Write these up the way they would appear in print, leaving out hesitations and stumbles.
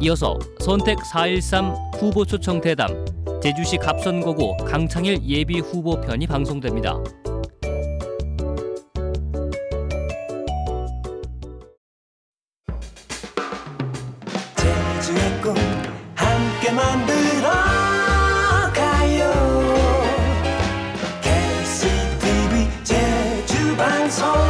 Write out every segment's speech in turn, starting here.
이어서 선택 4.13 후보 초청 대담, 제주시 갑선거구 강창일 예비 후보 편이 방송됩니다. 제주의 꿈 함께 만들어 가요. KCTV 제주방송.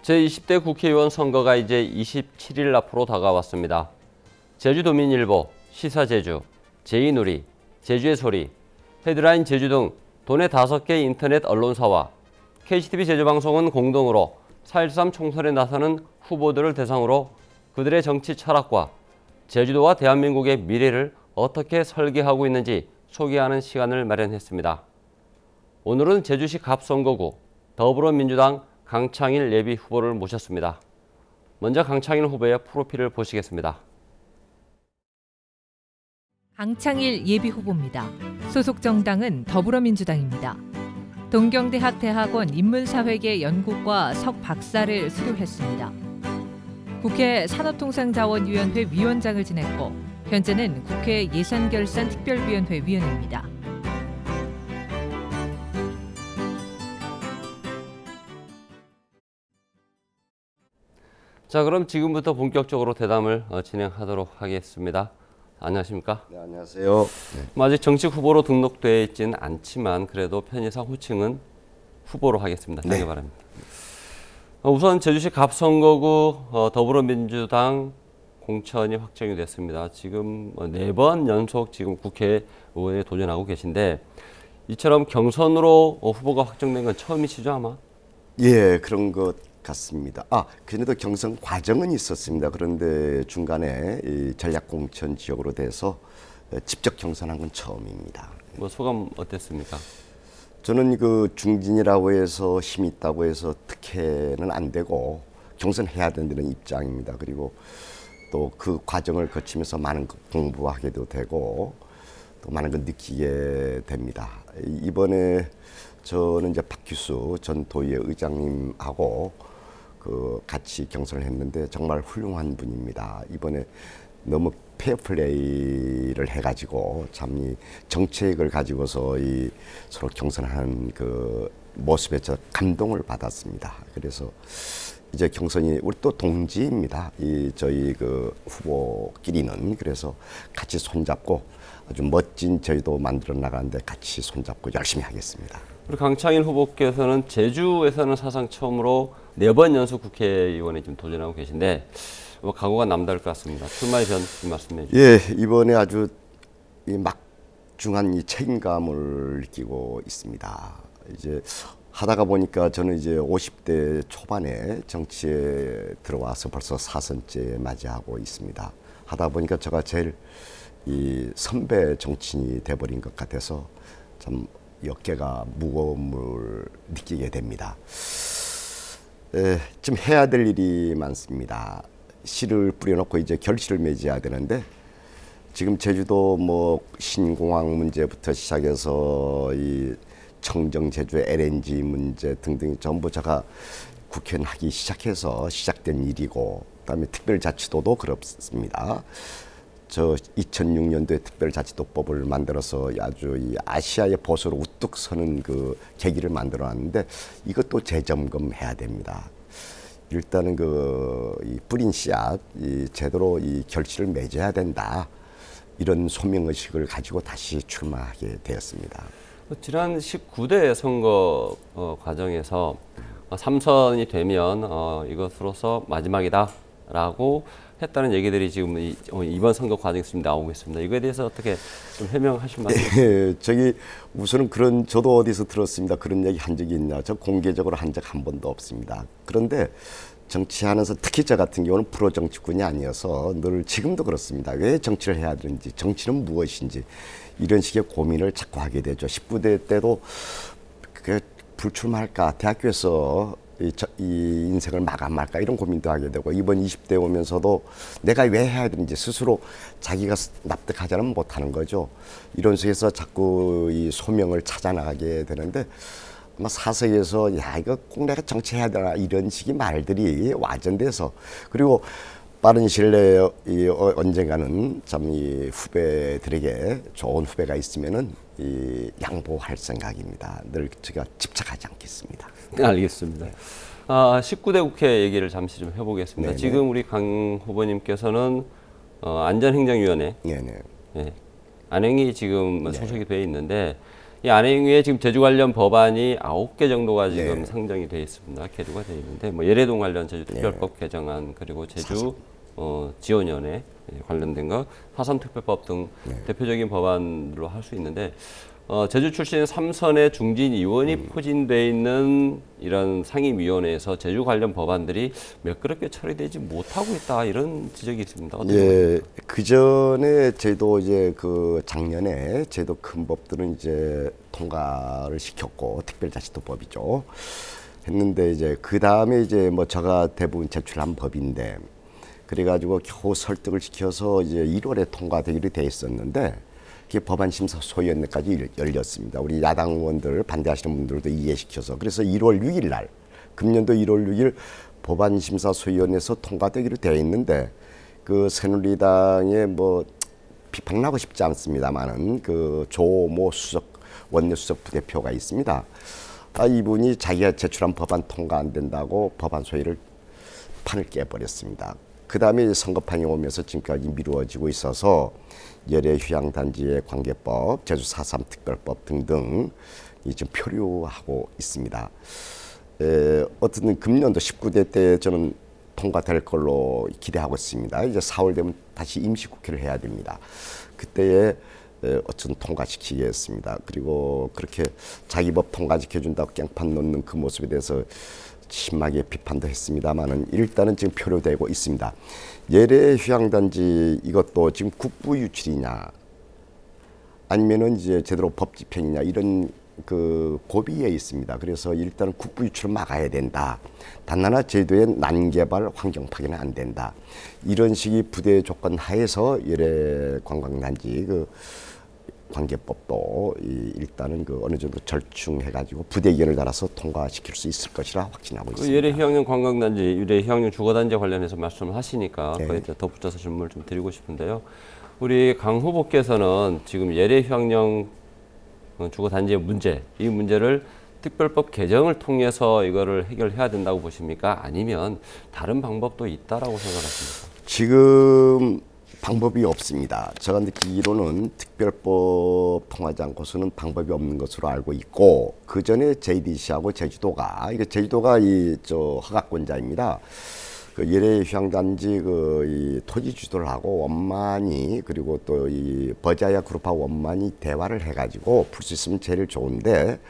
제20대 국회의원 선거가 이제 27일 앞으로 다가왔습니다. 제주도민일보, 시사제주, 제이누리, 제주의 소리, 헤드라인 제주 등 도내 5개 인터넷 언론사와 KCTV 제주방송은 공동으로 4.13 총선에 나서는 후보들을 대상으로 그들의 정치 철학과 제주도와 대한민국의 미래를 어떻게 설계하고 있는지 소개하는 시간을 마련했습니다. 오늘은 제주시 갑선거구 더불어민주당 강창일 예비 후보를 모셨습니다. 먼저 강창일 후보의 프로필을 보시겠습니다. 강창일 예비 후보입니다. 소속 정당은 더불어민주당입니다. 동경대학 대학원 인문사회계 연구과 석 박사를 수료했습니다. 국회 산업통상자원위원회 위원장을 지냈고 현재는 국회 예산결산특별위원회 위원입니다. 자, 그럼 지금부터 본격적으로 대담을 진행하도록 하겠습니다. 안녕하십니까? 네, 안녕하세요. 네. 아직 정식 후보로 등록되어 있지는 않지만 그래도 편의상 호칭은 후보로 하겠습니다. 네. 장려 바랍니다. 우선 제주시 갑선거구 더불어민주당 공천이 확정이 됐습니다. 지금 4번 연속 지금 국회의원에 도전하고 계신데 이처럼 경선으로 후보가 확정된 건 처음이시죠 아마? 예, 그런 것 같습니다. 그전에도 경선 과정은 있었습니다. 그런데 중간에 이 전략공천 지역으로 돼서 직접 경선한 건 처음입니다. 뭐 소감 어땠습니까? 저는 그 중진이라고 해서 힘이 있다고 해서 특혜는 안 되고 경선해야 된다는 입장입니다. 그리고 또 그 과정을 거치면서 많은 공부하게도 되고 또 많은 걸 느끼게 됩니다. 이번에 저는 이제 박규수 전 도의회 의장님하고 같이 경선을 했는데 정말 훌륭한 분입니다. 이번에 너무 페어플레이를 해가지고 참 이 정책을 가지고서 이 서로 경선하는 그 모습에 저 감동을 받았습니다. 그래서 이제 경선이 우리 또 동지입니다. 이 저희 그 후보끼리는 그래서 같이 손잡고 아주 멋진 저희도 만들어 나가는데 같이 손잡고 열심히 하겠습니다. 우리 강창일 후보께서는 제주에서는 사상 처음으로 4번 연속 국회의원에 지금 도전하고 계신데 뭐 각오가 남다를 것 같습니다. 출마의 전 말씀해 주시죠. 예, 이번에 아주 이 막중한 이 책임감을 느끼고 있습니다. 이제 하다가 보니까 저는 이제 50대 초반에 정치에 들어와서 벌써 4선째 맞이하고 있습니다. 하다 보니까 제가 제일 이 선배 정치인이 돼버린 것 같아서 참 어깨가 무거움을 느끼게 됩니다. 좀 해야 될 일이 많습니다. 씨를 뿌려놓고 이제 결실을 맺어야 되는데 지금 제주도 뭐 신공항 문제부터 시작해서 이 청정 제주 LNG 문제 등등 전부 제가 국회의원 하기 시작해서 시작된 일이고 그다음에 특별자치도도 그렇습니다. 저 2006년도에 특별자치도법을 만들어서 아주 이 아시아의 보수로 우뚝 서는 그 계기를 만들어놨는데 이것도 재점검해야 됩니다. 일단은 이 뿌린 씨앗, 제대로 이 결실을 맺어야 된다. 이런 소명의식을 가지고 다시 출마하게 되었습니다. 지난 19대 선거 과정에서 3선이 되면 이것으로서 마지막이다라고 했다는 얘기들이 지금 이번 선거 과정에서 나오고 있습니다. 이거에 대해서 어떻게 좀 해명하실 말씀? 저기 우선은 저도 어디서 들었습니다. 그런 얘기 한 적이 있냐? 저 공개적으로 한 적 한 번도 없습니다. 그런데 정치하면서 특히 저 같은 경우는 프로 정치꾼이 아니어서 늘 지금도 그렇습니다. 왜 정치를 해야 되는지, 정치는 무엇인지 이런 식의 고민을 자꾸 하게 되죠. 19대 때도 그 불출마할까, 대학교에서 이 인생을 마감할까 이런 고민도 하게 되고, 이번 20대 오면서도 내가 왜 해야 되는지 스스로 자기가 납득하지는 못하는 거죠. 이런 속에서 자꾸 이 소명을 찾아 나가게 되는데, 아마 사석에서 야 이거 꼭 내가 정치해야 되나 이런 식의 말들이 와전돼서, 그리고 빠른 시일 내에 언젠가는 참 이 후배들에게 좋은 후배가 있으면은 이 양보할 생각입니다. 늘 제가 집착하지 않겠습니다. 네, 알겠습니다. 19대 국회 얘기를 잠시 좀 해보겠습니다. 네네. 지금 우리 강 후보님께서는 안전행정위원회, 네네. 예, 안행위 지금 소속이 되어 있는데, 이 안행위에 지금 제주 관련 법안이 9개 정도가 지금 상정이 되어 있습니다. 계류가 되어 있는데, 뭐 예래동 관련 제주특별법 개정안, 그리고 제주 지원위원회 관련된 것, 사삼특별법 등 대표적인 법안으로 할 수 있는데, 제주 출신 3선의 중진 의원이 포진되어 있는 이런 상임위원회에서 제주 관련 법안들이 매끄럽게 처리되지 못하고 있다, 이런 지적이 있습니다. 예, 그 전에 저희도 이제 그 작년에 저희도 큰 법들은 이제 통과를 시켰고, 특별자치도법이죠. 했는데 이제 그 다음에 이제 뭐 제가 대부분 제출한 법인데, 그래가지고 겨우 설득을 시켜서 이제 1월에 통과되기로 돼 있었는데, 그게 법안심사 소위원회까지 열렸습니다. 우리 야당 의원들 반대하시는 분들도 이해시켜서, 그래서 1월 6일 날, 금년도 1월 6일 법안심사 소위원회에서 통과되기로 되어 있는데, 그 새누리당에 뭐 비판하고 싶지 않습니다만은 그 조모 수석 원내수석 부대표가 있습니다. 이분이 자기가 제출한 법안 통과 안 된다고 법안 소위를 판을 깨버렸습니다. 그 다음에 선거판이 오면서 지금까지 미루어지고 있어서 열애 휴양단지의 관계법, 제주 4.3 특별법 등등 지금 표류하고 있습니다. 어쨌든 금년도 19대 때 저는 통과될 걸로 기대하고 있습니다. 이제 4월 되면 다시 임시국회를 해야 됩니다. 그때에 어쨌든 통과시키겠습니다. 그리고 그렇게 자기 법 통과시켜준다고 깽판 놓는 그 모습에 대해서 심하게 비판도 했습니다만은 일단은 지금 표류되고 있습니다. 예래 휴양단지 이것도 지금 국부 유출이냐 아니면은 이제 제대로 법 집행이냐 이런 그 고비에 있습니다. 그래서 일단은 국부 유출을 막아야 된다. 단 하나 제도의 난개발 환경 파괴는 안 된다. 이런 식의 부대 조건 하에서 예래 관광단지 그 관계법도 일단은 그 어느 정도 절충해가지고 부대 의견을 따라서 통과시킬 수 있을 것이라 확신하고 있습니다. 예래 휴양용 관광단지, 예래 휴양용 주거단지 관련해서 말씀을 하시니까 거기에 덧붙여서 질문을 좀 드리고 싶은데요. 우리 강 후보께서는 지금 예래 휴양용 주거단지의 문제, 이 문제를 특별법 개정을 통해서 이거를 해결해야 된다고 보십니까? 아니면 다른 방법도 있다라고 생각하십니까? 지금 방법이 없습니다. 제가 느끼기로는 특별법 통하지 않고서는 방법이 없는 것으로 알고 있고, 그 전에 JDC하고 제주도가 이 허가권자입니다. 그 예래 휴양단지 이 토지 주도를 하고 원만히, 그리고 또 이 버자야 그룹하고 원만히 대화를 해가지고 풀 수 있으면 제일 좋은데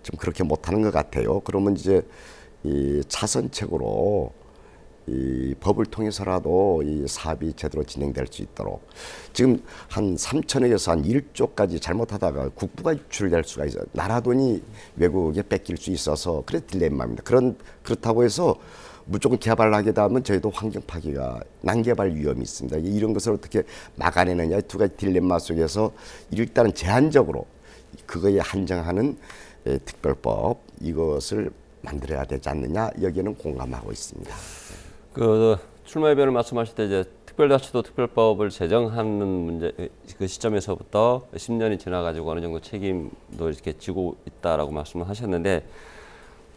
좀 그렇게 못하는 것 같아요. 그러면 이제 이 차선책으로 이 법을 통해서라도 이 사업이 제대로 진행될 수 있도록, 지금 한 3천억에서 한 1조까지 잘못하다가 국부가 유출될 수가 있어요. 나라 돈이 외국에 뺏길 수 있어서 그래 딜레마입니다. 그렇다고 해서 무조건 개발을 하게 되면 저희도 환경 파괴가 난개발 위험이 있습니다. 이런 것을 어떻게 막아내느냐, 두 가지 딜레마 속에서 일단은 제한적으로 그거에 한정하는 특별법, 이것을 만들어야 되지 않느냐, 여기에는 공감하고 있습니다. 그 출마 예변을 말씀하실 때 이제 특별자치도 특별법을 제정하는 문제, 그 시점에서부터 10년이 지나가지고 어느 정도 책임도 이렇게 지고 있다라고 말씀을 하셨는데,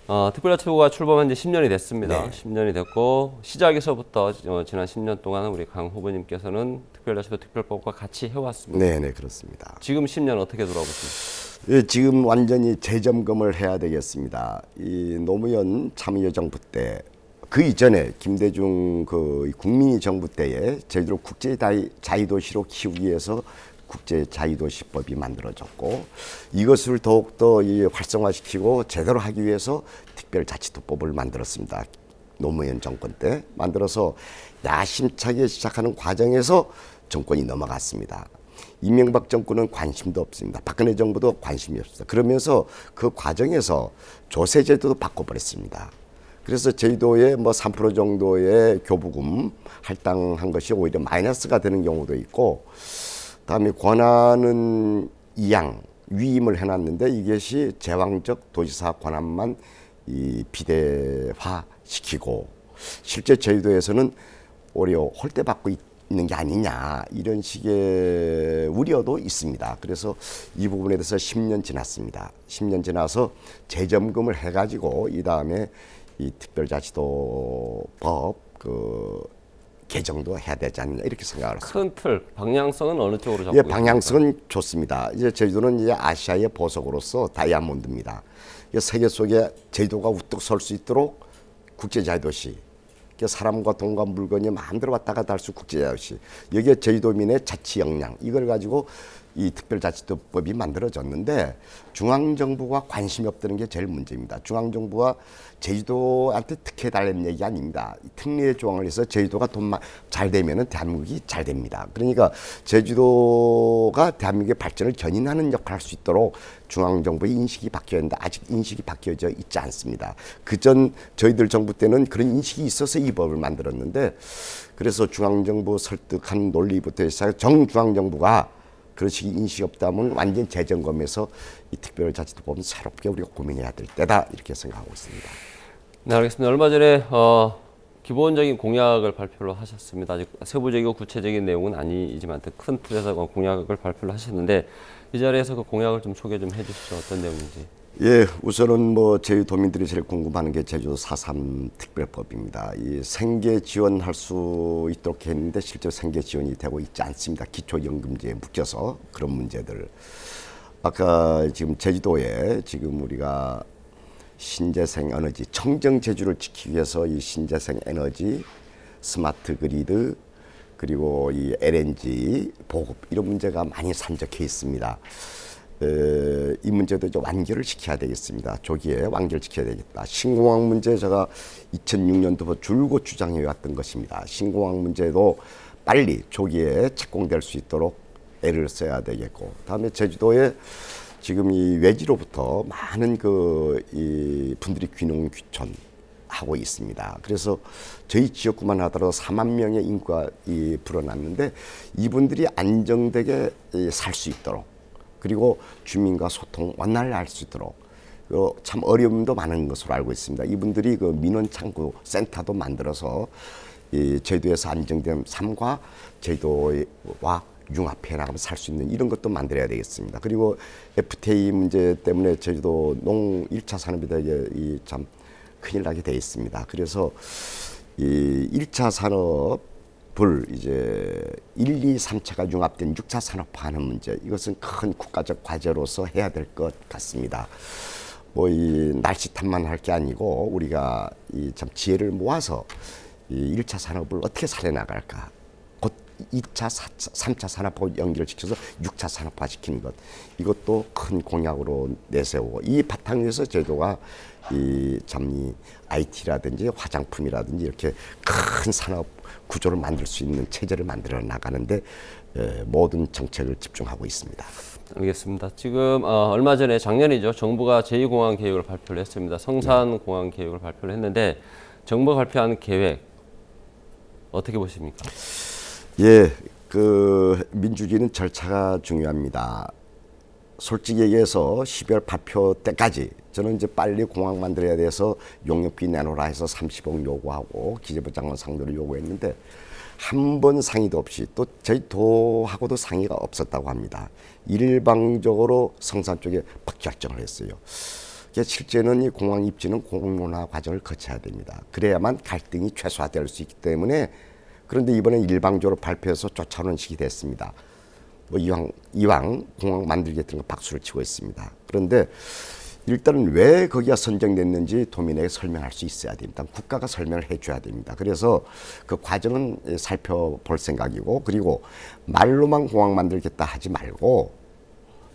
특별자치도가 출범한 지 10년이 됐습니다. 10년이 됐고, 시작에서부터 지난 10년 동안 우리 강 후보님께서는 특별자치도 특별법과 같이 해왔습니다. 네, 그렇습니다. 지금 10년 어떻게 돌아보십니까? 예, 지금 완전히 재점검을 해야 되겠습니다. 이 노무현 참여정부 때, 그 이전에 김대중 그 국민이 정부 때에 제주도 국제 자유도시로 키우기 위해서 국제 자유도시법이 만들어졌고, 이것을 더욱더 활성화시키고 제대로 하기 위해서 특별자치도법을 만들었습니다. 노무현 정권 때 만들어서 야심차게 시작하는 과정에서 정권이 넘어갔습니다. 이명박 정권은 관심도 없습니다. 박근혜 정부도 관심이 없습니다. 그러면서 그 과정에서 조세제도도 바꿔버렸습니다. 그래서 제주도에 뭐 3% 정도의 교부금 할당한 것이 오히려 마이너스가 되는 경우도 있고, 그다음에 권한은 이양 위임을 해놨는데 이것이 제왕적 도지사 권한만 이 비대화 시키고 실제 제주도에서는 오히려 홀대받고 있는 게 아니냐 이런 식의 우려도 있습니다. 그래서 이 부분에 대해서 10년 지났습니다. 10년 지나서 재점검을 해가지고 이 다음에 이 특별자치도법 개정도 해야 되지 않느냐 이렇게 생각을 했습니다. 큰 틀, 방향성은 어느 쪽으로 잡고 예, 있습니까? 방향성은 좋습니다. 이제 제주도는 이제 아시아의 보석으로서 다이아몬드입니다. 세계 속에 제주도가 우뚝 설 수 있도록 국제자유도시, 사람과 돈과 물건이 마음대로 왔다 갔다 할 수 있는 국제자유도시, 여기에 제주도민의 자치 역량 이걸 가지고 이 특별자치도법이 만들어졌는데 중앙정부가 관심이 없다는 게 제일 문제입니다. 중앙정부가 제주도한테 특혜달라는 얘기 아닙니다. 특례 조항을 해서 제주도가 돈만 잘 되면은 대한민국이 잘 됩니다. 그러니까 제주도가 대한민국의 발전을 견인하는 역할을 할 수 있도록 중앙정부의 인식이 바뀌어야 한다. 아직 인식이 바뀌어져 있지 않습니다. 그전 저희들 정부 때는 그런 인식이 있어서 이 법을 만들었는데, 그래서 중앙정부 설득한 논리부터 시작해서 정중앙정부가 그런 식의 인식이 없다면 완전 재점검해서 이 특별자치도법은 새롭게 우리가 고민해야 될 때다 이렇게 생각하고 있습니다. 네, 알겠습니다. 얼마 전에 기본적인 공약을 발표를 하셨습니다. 아직 세부적이고 구체적인 내용은 아니지만 큰 틀에서 공약을 발표를 하셨는데 이 자리에서 그 공약을 좀 소개 좀 해주시죠. 어떤 내용인지. 예, 우선은 뭐 제주도민들이 제일 궁금해하는 게 제주도 4.3 특별법입니다. 이 생계 지원할 수 있도록 했는데 실제로 생계 지원이 되고 있지 않습니다. 기초연금제에 묶여서 그런 문제들. 아까 지금 제주도에 지금 우리가 신재생 에너지, 청정 제주를 지키기 위해서 이 신재생 에너지, 스마트 그리드, 그리고 이 LNG 보급 이런 문제가 많이 산적해 있습니다. 이 문제도 이제 완결을 시켜야 되겠습니다. 조기에 완결을 시켜야 되겠다. 신공항 문제 제가 2006년도부터 줄곧 주장해 왔던 것입니다. 신공항 문제도 빨리 조기에 착공될 수 있도록 애를 써야 되겠고, 다음에 제주도에 지금 이 외지로부터 많은 이 분들이 귀농귀촌하고 있습니다. 그래서 저희 지역구만 하더라도 4만 명의 인구가 불어났는데 이분들이 안정되게 살 수 있도록, 그리고 주민과 소통 원활히 할 수 있도록 참 어려움도 많은 것으로 알고 있습니다. 이분들이 그 민원 창구 센터도 만들어서 이 제주도에서 안정된 삶과 제주도와 융합해 나가면 살 수 있는 이런 것도 만들어야 되겠습니다. 그리고 FTA 문제 때문에 제주도 농 1차 산업이 되게 참 큰일 나게 돼 있습니다. 그래서 이 1차 산업을 이제 1, 2, 3차가 융합된 6차 산업화하는 문제, 이것은 큰 국가적 과제로서 해야 될 것 같습니다. 뭐 이 날씨 탓만 할 게 아니고 우리가 이 참 지혜를 모아서 이 1차 산업을 어떻게 살려나갈까, 곧 2차, 3차 산업하고 연결시켜서 6차 산업화 시키는 것, 이것도 큰 공약으로 내세우고, 이 바탕 위에서 제주도가 이 IT라든지 화장품이라든지 이렇게 큰 산업 구조를 만들 수 있는 체제를 만들어 나가는데 모든 정책을 집중하고 있습니다. 알겠습니다. 지금 얼마 전에 작년이죠. 정부가 제2공항 계획을 발표를 했습니다. 성산공항 계획을 발표를 했는데 정부가 발표한 계획 어떻게 보십니까? 예, 그 민주주의는 절차가 중요합니다. 솔직히 얘기해서 12월 발표 때까지 저는 이제 빨리 공항 만들어야 돼서 용역비 내놓으라 해서 30억 요구하고 기재부 장관 상대로 요구했는데 한 번 상의도 없이, 또 저희 도하고도 상의가 없었다고 합니다. 일방적으로 성산 쪽에 결정을 했어요. 실제는 이 공항 입지는 공론화 과정을 거쳐야 됩니다. 그래야만 갈등이 최소화될 수 있기 때문에, 그런데 이번에 일방적으로 발표해서 쫓아오는 식이 됐습니다. 뭐 이왕 공항 만들겠다는 거 박수를 치고 있습니다. 그런데 일단은 왜 거기가 선정됐는지 도민에게 설명할 수 있어야 됩니다. 국가가 설명을 해줘야 됩니다. 그래서 그 과정은 살펴볼 생각이고, 그리고 말로만 공항 만들겠다 하지 말고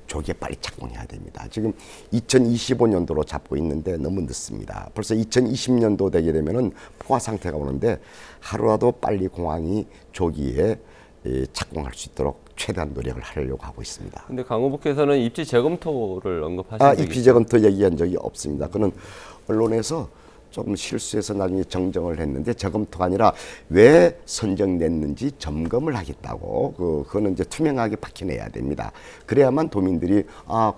조기에 빨리 착공해야 됩니다. 지금 2025년도로 잡고 있는데 너무 늦습니다. 벌써 2020년도 되게 되면은 포화 상태가 오는데 하루라도 빨리 공항이 조기에 착공할 수 있도록 최대한 노력을 하려고 하고 있습니다. 근데 강호부께서는 입지 재검토를 언급하신 적이 입지 재검토 얘기한 적이 없습니다. 그는 언론에서 좀 실수해서 나중에 정정을 했는데 재검토가 아니라 왜 선정됐는지 점검을 하겠다고 그거는 이제 투명하게 밝혀내야 됩니다. 그래야만 도민들이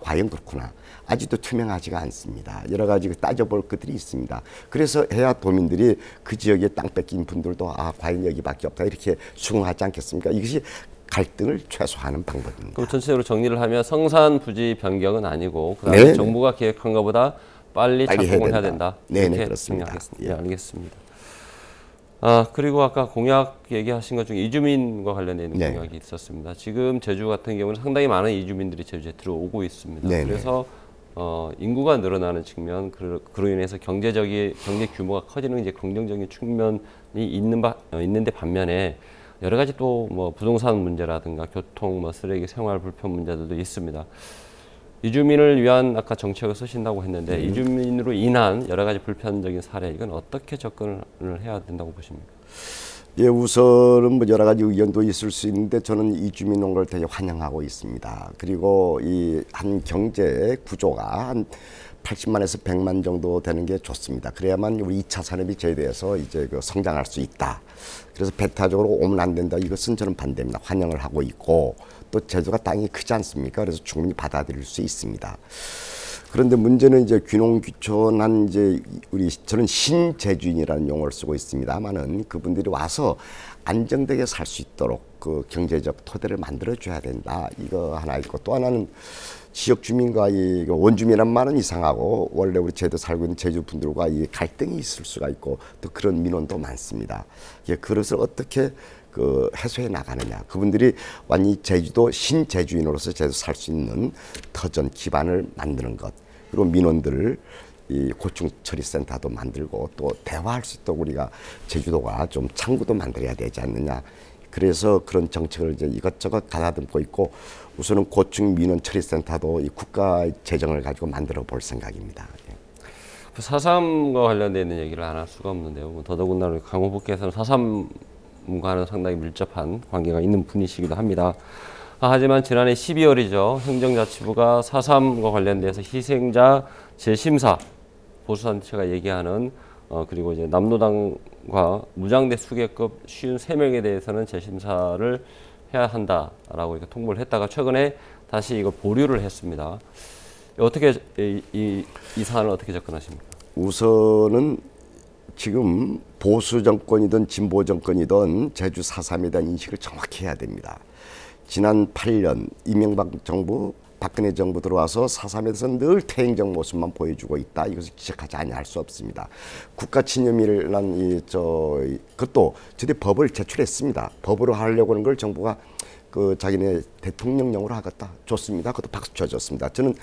과연 그렇구나. 아직도 투명하지가 않습니다. 여러 가지 따져볼 것들이 있습니다. 그래서 해야 도민들이 그 지역에 땅 뺏긴 분들도 과연 여기밖에 없다 이렇게 수긍하지 않겠습니까? 이것이 갈등을 최소화하는 방법입니다. 그럼 전체적으로 정리를 하면 성산 부지 변경은 아니고 그다음에 네. 정부가 계획한 것보다 빨리 착공을 해야 된다. 네, 그렇습니다. 네, 알겠습니다. 그리고 아까 공약 얘기하신 것 중에 이주민과 관련된 공약이 있었습니다. 지금 제주 같은 경우는 상당히 많은 이주민들이 제주에 들어오고 있습니다. 네, 그래서 인구가 늘어나는 측면, 그로 인해서 경제 규모가 커지는 이제 긍정적인 측면이 있는데 반면에 여러 가지 또 뭐 부동산 문제라든가 교통, 쓰레기, 생활 불편 문제들도 있습니다. 이주민을 위한 아까 정책을 쓰신다고 했는데 이주민으로 인한 여러 가지 불편적인 사례 이건 어떻게 접근을 해야 된다고 보십니까? 예, 우선은 뭐 여러 가지 의견도 있을 수 있는데 저는 이주민 온 걸 되게 환영하고 있습니다. 그리고 이 한 경제 구조가 한 80만에서 100만 정도 되는 게 좋습니다. 그래야만 우리 2차 산업이 제대해서 이제 성장할 수 있다. 그래서 배타적으로 오면 안 된다. 이것은 저는 반대입니다. 환영을 하고 있고 또 제주가 땅이 크지 않습니까? 그래서 충분히 받아들일 수 있습니다. 그런데 문제는 이제 귀농귀촌한 이제 저는 신제주인이라는 용어를 쓰고 있습니다만은 그분들이 와서 안정되게 살 수 있도록 그 경제적 토대를 만들어 줘야 된다. 이거 하나 있고 또 하나는 지역 주민과 이 원주민이란 말은 이상하고 원래 우리 제주 살고 있는 제주 분들과 이 갈등이 있을 수가 있고 또 그런 민원도 많습니다. 그것을 어떻게 해소해 나가느냐. 그분들이 완전히 제주도 신제주인으로서 제주 살 수 있는 터전 기반을 만드는 것. 그리고 민원들을 이 고충 처리 센터도 만들고 또 대화할 수 있도록 우리가 제주도가 좀 창구도 만들어야 되지 않느냐. 그래서 그런 정책을 이제 이것저것 가다듬고 있고 우선은 고충 민원 처리 센터도 이 국가 재정을 가지고 만들어 볼 생각입니다. 4.3과 관련되어 있는 얘기를 안 할 수가 없는데요. 더더군다나 강호부께서는 4.3과는 상당히 밀접한 관계가 있는 분이시기도 합니다. 하지만 지난해 12월이죠. 행정자치부가 4.3과 관련돼서 희생자 재심사 보수단체가 얘기하는 그리고 이제 남로당과 무장대 수계급 53명에 대해서는 재심사를 해야 한다라고 이렇게 통보를 했다가 최근에 다시 이걸 보류를 했습니다. 어떻게 이 사안을 어떻게 접근하십니까? 우선은 지금 보수 정권이든 진보 정권이든 제주 4.3에 대한 인식을 정확히 해야 됩니다. 지난 8년 이명박 정부, 박근혜 정부 들어와서 4.3에 대해서 늘 퇴행적 모습만 보여주고 있다. 이것을 지적하지 아니할 수 없습니다. 국가 친념이란 그것도 저들이 법을 제출했습니다. 법으로 하려고 하는 걸 정부가 자기네 대통령령으로 하겠다. 좋습니다. 그것도 박수 쳐줬습니다. 저는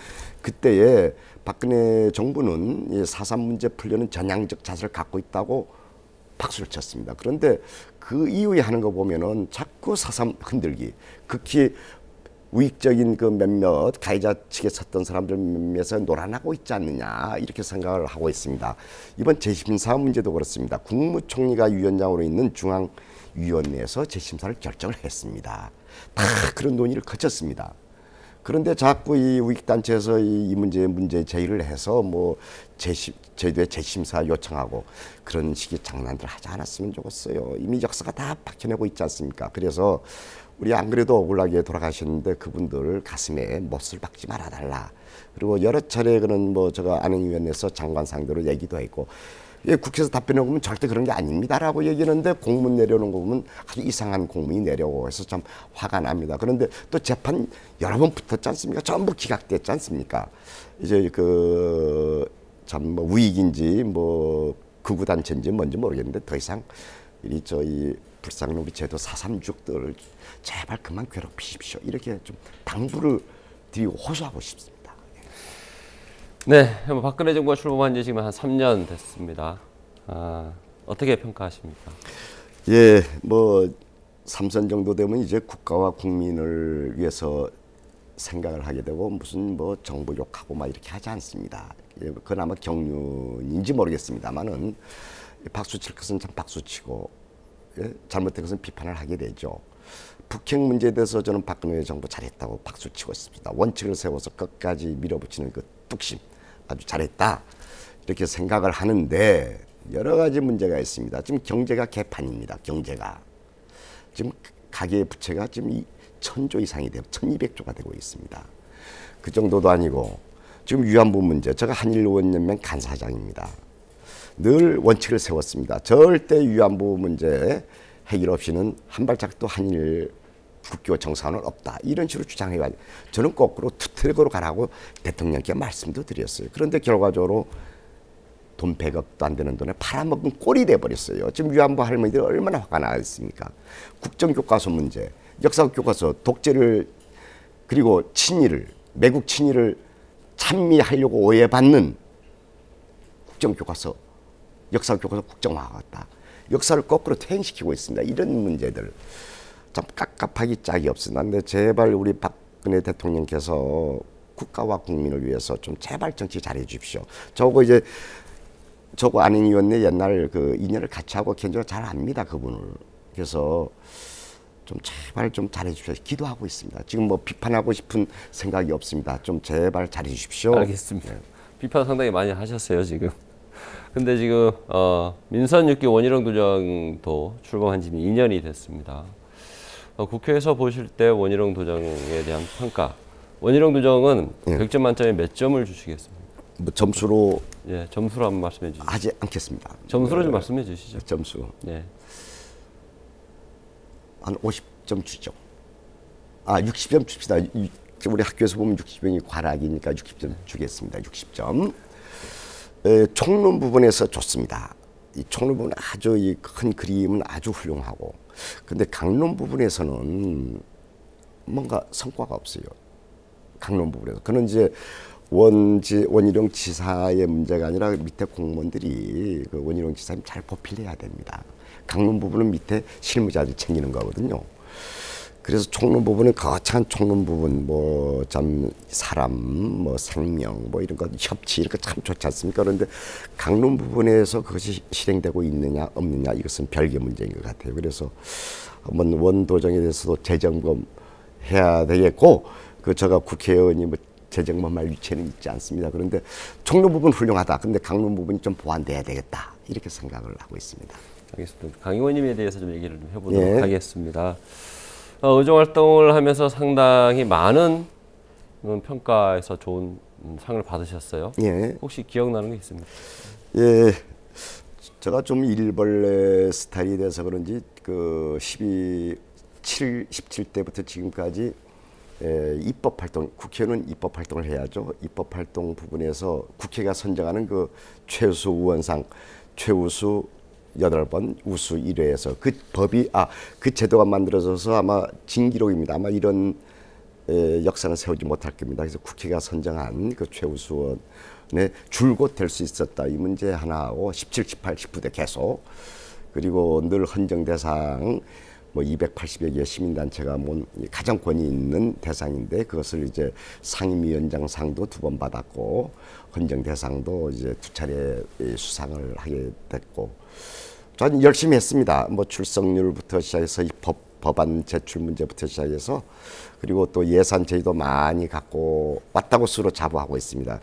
그때에 박근혜 정부는 이 4.3 문제 풀려는 전향적 자세를 갖고 있다고 박수를 쳤습니다. 그런데 그 이후에 하는 거 보면은 자꾸 4.3 흔들기, 극히 우익적인 몇몇 가해자 측에 섰던 사람들 몇몇에 놀아나고 있지 않느냐 이렇게 생각을 하고 있습니다. 이번 재심사 문제도 그렇습니다. 국무총리가 위원장으로 있는 중앙위원회에서 재심사를 결정을 했습니다. 다 그런 논의를 거쳤습니다. 그런데 자꾸 이 우익단체에서 이 문제 제기를 해서 제주도에 재심사 요청하고 그런 식의 장난들 하지 않았으면 좋겠어요. 이미 역사가 다 밝혀내고 있지 않습니까? 그래서 우리 안 그래도 억울하게 돌아가셨는데 그분들 가슴에 못을 박지 말아달라. 그리고 여러 차례 제가 안행위원회에서 장관 상대로 얘기도 했고 국회에서 답변해 보면 절대 그런 게 아닙니다라고 얘기하는데 공문 내려오는 거 보면 아주 이상한 공문이 내려오고 해서 참 화가 납니다. 그런데 또 재판 여러 번 붙었지 않습니까? 전부 기각됐지 않습니까? 이제 우익인지 극우단체인지 뭔지 모르겠는데 더 이상 저희 불쌍한 우리 제도 4.3죽들을 제발 그만 괴롭히십시오. 이렇게 좀 당부를 드리고 호소하고 싶습니다. 네, 박근혜 정부가 출범한 지 지금 한 3년 됐습니다. 어떻게 평가하십니까? 예, 3선 정도 되면 이제 국가와 국민을 위해서 생각을 하게 되고 무슨 뭐 정부 욕하고 막 이렇게 하지 않습니다. 예, 그건 아마 경륜인지 모르겠습니다만은 박수 칠 것은 참 박수 치고 예, 잘못된 것은 비판을 하게 되죠. 북핵 문제에 대해서 저는 박근혜 정부 잘했다고 박수 치고 있습니다. 원칙을 세워서 끝까지 밀어붙이는 그 뚝심 아주 잘했다 이렇게 생각을 하는데 여러 가지 문제가 있습니다. 지금 경제가 개판입니다. 경제가 지금 가계 부채가 지금 1000조 이상이 되고 1200조가 되고 있습니다. 그 정도도 아니고 지금 위안부 문제, 제가 한일의원연맹 간사장입니다. 늘 원칙을 세웠습니다. 절대 위안부 문제 해결 없이는 한 발짝도 한일 국교 정상은 없다. 이런 식으로 주장해가지고 저는 거꾸로 투트랙으로 가라고 대통령께 말씀도 드렸어요. 그런데 결과적으로 돈 100억도 안 되는 돈에 팔아먹은 꼴이 돼버렸어요. 지금 위안부 할머니들이 얼마나 화가 나겠습니까? 국정교과서 문제, 역사교과서 독재를 그리고 친일을 매국 친일을 찬미하려고 오해받는 국정교과서, 역사교과서 국정화하겠다. 역사를 거꾸로 퇴행시키고 있습니다. 이런 문제들 참 깝깝하기 짝이 없습니다. 근데 제발 우리 박근혜 대통령께서 국가와 국민을 위해서 좀 제발 정치 잘해 주십시오. 저거 안행 의원네 옛날 그 인연을 같이 하고 개인적으로 잘 압니다. 그분을. 그래서 좀 제발 좀 잘해 주십시오. 기도하고 있습니다. 지금 뭐 비판하고 싶은 생각이 없습니다. 좀 제발 잘해 주십시오. 알겠습니다. 비판 상당히 많이 하셨어요 지금. 근데 지금 민선 6기 원희룡 도정도 출범한 지 2년이 됐습니다. 국회에서 보실 때 원희룡 도정에 대한 평가. 원희룡 도정은 100점 만점에 몇 점을 주시겠습니까? 뭐 점수로 예, 점수로 한번 말씀해 주시죠. 하지 않겠습니다. 점수로 좀 말씀해 주시죠. 점수 네. 한 50점 주죠. 60점 줍시다. 우리 학교에서 보면 60점이 과락이니까 60점 주겠습니다. 60점. 총론 부분에서 좋습니다. 이 총론 부분 아주 이 큰 그림은 아주 훌륭하고, 근데 강론 부분에서는 뭔가 성과가 없어요. 강론 부분에서 그는 이제 원희룡 지사의 문제가 아니라 밑에 공무원들이 그 원희룡 지사님 잘 보필해야 됩니다. 강론 부분은 밑에 실무자들이 챙기는 거거든요. 그래서 총론 부분은 거창한 총론 부분, 뭐 참 사람, 뭐 생명, 뭐 이런 것 협치 이런 거 참 좋지 않습니까? 그런데 강론 부분에서 그것이 실행되고 있느냐 없느냐 이것은 별개 문제인 것 같아요. 그래서 한번 원도정에 대해서도 재점검해야 되겠고, 그 제가 국회의원이 뭐 재점검할 위치는 있지 않습니다. 그런데 총론 부분 훌륭하다. 근데 강론 부분이 좀 보완돼야 되겠다. 이렇게 생각을 하고 있습니다. 알겠습니다. 강 의원님에 대해서 좀 얘기를 좀 해보도록 하겠습니다. 의정 활동을 하면서 상당히 많은 평가에서 좋은 상을 받으셨어요. 예. 혹시 기억나는 게 있습니까? 예, 제가 좀 일벌레 스타일이 돼서 그런지 그 17대부터 지금까지 입법 활동, 국회의원은 입법 활동을 해야죠. 입법 활동 부분에서 국회가 선정하는 그 최우수 의원상, 최우수 8번, 우수 1회에서 그 법이 그 제도가 만들어져서 아마 진기록입니다. 아마 이런 역사는 세우지 못할 겁니다. 그래서 국회가 선정한 그 최우수 의원에 줄곧 될 수 있었다. 이 문제 하나하고 17, 18, 19대 계속, 그리고 늘 헌정 대상 뭐 280여 개의 시민단체가 모은 가장 권위 있는 대상인데 그것을 이제 상임위원장상도 2번 받았고 헌정 대상도 이제 2차례 수상을 하게 됐고, 저는 열심히 했습니다. 뭐 출석률부터 시작해서 이 법안 제출 문제부터 시작해서, 그리고 또 예산 저희도 많이 갖고 왔다고 스스로 자부하고 있습니다.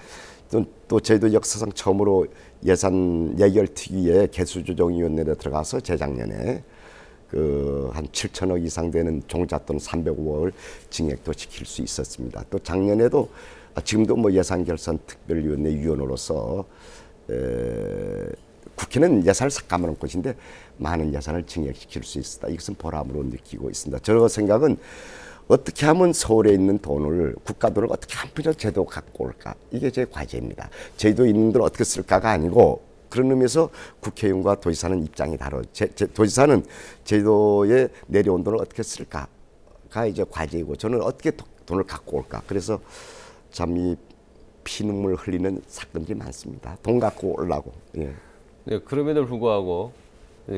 또 저희도 역사상 처음으로 예산 예결특위에 개수조정위원회에 들어가서 재작년에 그 한 7천억 이상 되는 종잣돈 305억을 증액도 지킬 수 있었습니다. 또 작년에도 지금도 뭐 예산결산특별위원회 위원으로서 국회는 예산을 삭감하는 곳인데 많은 예산을 증액시킬 수 있었다. 이것은 보람으로 느끼고 있습니다. 저 생각은 어떻게 하면 서울에 있는 돈을, 국가돈을 어떻게 한편으로 제도 갖고 올까? 이게 제 과제입니다. 제도 있는 돈을 어떻게 쓸까가 아니고, 그런 의미에서 국회의원과 도지사는 입장이 다르죠. 도지사는 제도에 내려온 돈을 어떻게 쓸까가 이제 과제이고, 저는 어떻게 돈을 갖고 올까. 그래서 참 이 피눈물 흘리는 사건들이 많습니다. 돈 갖고 오려고. 예. 네, 그럼에도 불구하고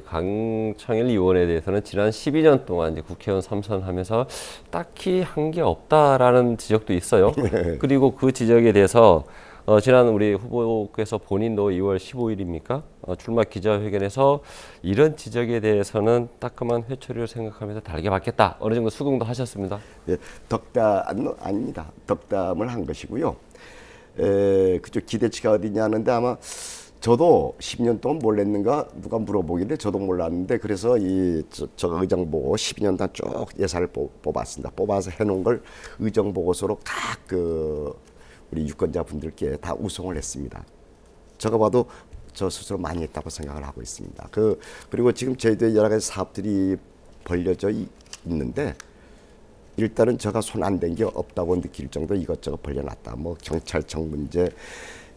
강창일 의원에 대해서는 지난 12년 동안 이제 국회의원 3선 하면서 딱히 한 게 없다라는 지적도 있어요. 그리고 그 지적에 대해서 지난 우리 후보께서 본인도 2월 15일입니까? 출마 기자회견에서 이런 지적에 대해서는 따끔한 회초리를 생각하면서 달게 받겠다. 어느 정도 수긍도 하셨습니다. 예, 아닙니다. 덕담을 한 것이고요. 그쪽 기대치가 어디냐 하는데 아마 저도 10년 동안 뭘 했는가 누가 물어보길래 저도 몰랐는데 그래서 저 의정 보고 12년 동안 쭉 예산을 뽑았습니다. 뽑아서 해놓은 걸 의정 보고서로 각 우리 유권자분들께 다 우송을 했습니다. 제가 봐도 저 스스로 많이 했다고 생각을 하고 있습니다. 그리고 지금 저희도 여러 가지 사업들이 벌려져 있는데 일단은 제가 손 안 댄 게 없다고 느낄 정도 이것저것 벌려놨다. 뭐 경찰청 문제,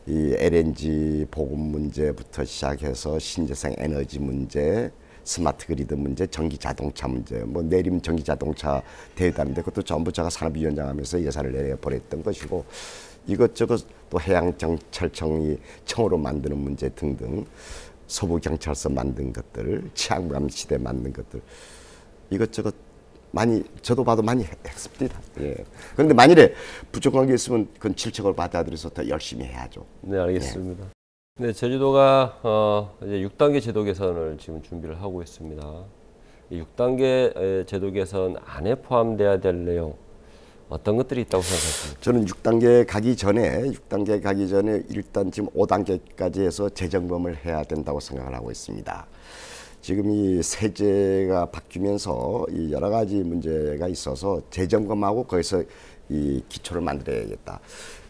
이 LNG 보급 문제부터 시작해서 신재생 에너지 문제, 스마트 그리드 문제, 전기 자동차 문제, 뭐 내림 전기 자동차 대회다는데 그것도 전부 제가 산업위원장 하면서 예산을 내려 보냈던 것이고 이것저것 또 해양경찰청이 청으로 만드는 문제 등등 서부경찰서 만든 것들, 치안감 시대 만든 것들 이것저것 많이 저도 봐도 많이 했습니다. 예. 그런데 만일에 부족한 게 있으면 그건 질책을 받아들여서 더 열심히 해야죠. 네, 알겠습니다. 네, 제주도가 이제 6단계 제도 개선을 지금 준비를 하고 있습니다. 이 6단계 제도 개선 안에 포함돼야 될 내용 어떤 것들이 있다고 생각하십니까? 저는 6단계 가기 전에 일단 지금 5단계까지 해서 재점검을 해야 된다고 생각을 하고 있습니다. 지금 이 세제가 바뀌면서 이 여러 가지 문제가 있어서 재점검하고 거기서 이 기초를 만들어야겠다.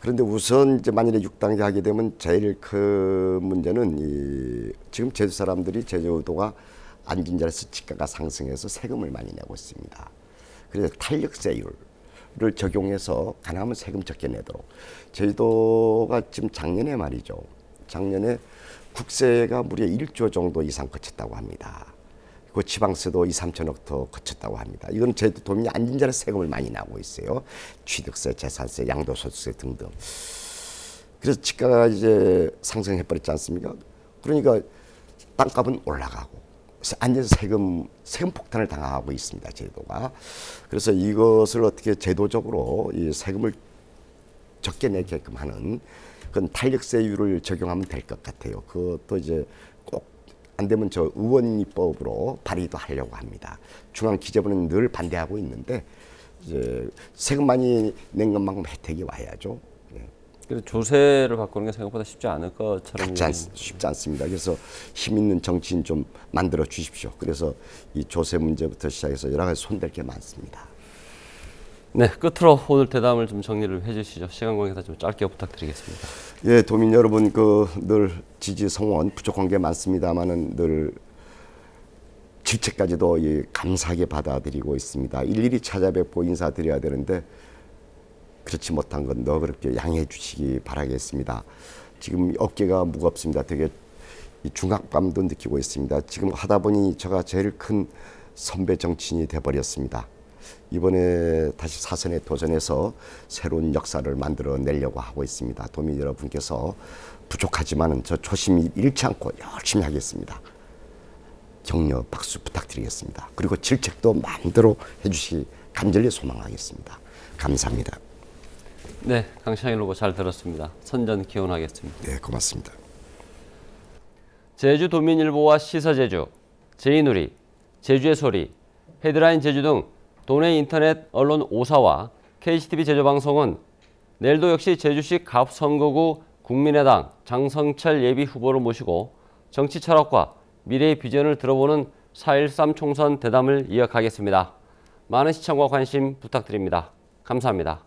그런데 우선 이제 만일에 6단계 하게 되면 제일 큰 문제는 지금 제주 사람들이 제주도가 앉은 자리에서 집가가 상승해서 세금을 많이 내고 있습니다. 그래서 탄력세율을 적용해서 가능하면 세금 적게 내도록. 제주도가 지금 작년에 말이죠. 작년에 국세가 무려 1조 정도 이상 거쳤다고 합니다. 그 지방세도 2, 3천억 더 거쳤다고 합니다. 이건 제주도 도민이 앉은 자리에 세금을 많이 나고 있어요. 취득세, 재산세, 양도소득세 등등. 그래서 집가가 이제 상승해버렸지 않습니까? 그러니까 땅값은 올라가고 앉아서 세금 폭탄을 당하고 있습니다. 제도가. 그래서 이것을 어떻게 제도적으로 이 세금을 적게 내게끔 하는 그건 탄력세율을 적용하면 될 것 같아요. 그것도 이제 꼭 안 되면 저 의원입법으로 발의도 하려고 합니다. 중앙기재부는 늘 반대하고 있는데 이제 세금 많이 낸 것만큼 혜택이 와야죠. 그래서 조세를 바꾸는 게 생각보다 쉽지 않을 것처럼 쉽지 않습니다. 그래서 힘 있는 정치인 좀 만들어 주십시오. 그래서 이 조세 문제부터 시작해서 여러 가지 손댈 게 많습니다. 네, 끝으로 오늘 대담을 좀 정리를 해주시죠. 시간 관계상 좀 짧게 부탁드리겠습니다. 예, 도민 여러분 늘 지지 성원 부족한 게 많습니다만은 늘 질책까지도 감사하게 받아들이고 있습니다. 일일이 찾아뵙고 인사드려야 되는데 그렇지 못한 건 너그럽게 양해해 주시기 바라겠습니다. 지금 어깨가 무겁습니다. 되게 중압감도 느끼고 있습니다. 지금 하다 보니 제가 제일 큰 선배 정치인이 돼버렸습니다. 이번에 다시 사선에 도전해서 새로운 역사를 만들어내려고 하고 있습니다. 도민 여러분께서 부족하지만 저 초심 잃지 않고 열심히 하겠습니다. 격려 박수 부탁드리겠습니다. 그리고 질책도 마음대로 해주시기 간절히 소망하겠습니다. 감사합니다. 네, 강창일 후보 잘 들었습니다. 선전 기원하겠습니다. 네, 고맙습니다. 제주도민일보와 시사제주, 제이누리, 제주의 소리, 헤드라인 제주 등 도내 인터넷 언론 5사와 KCTV 제주방송은 내일도 역시 제주시 갑선거구 국민의당 장성철 예비후보를 모시고 정치 철학과 미래의 비전을 들어보는 4.13 총선 대담을 이어가겠습니다. 많은 시청과 관심 부탁드립니다. 감사합니다.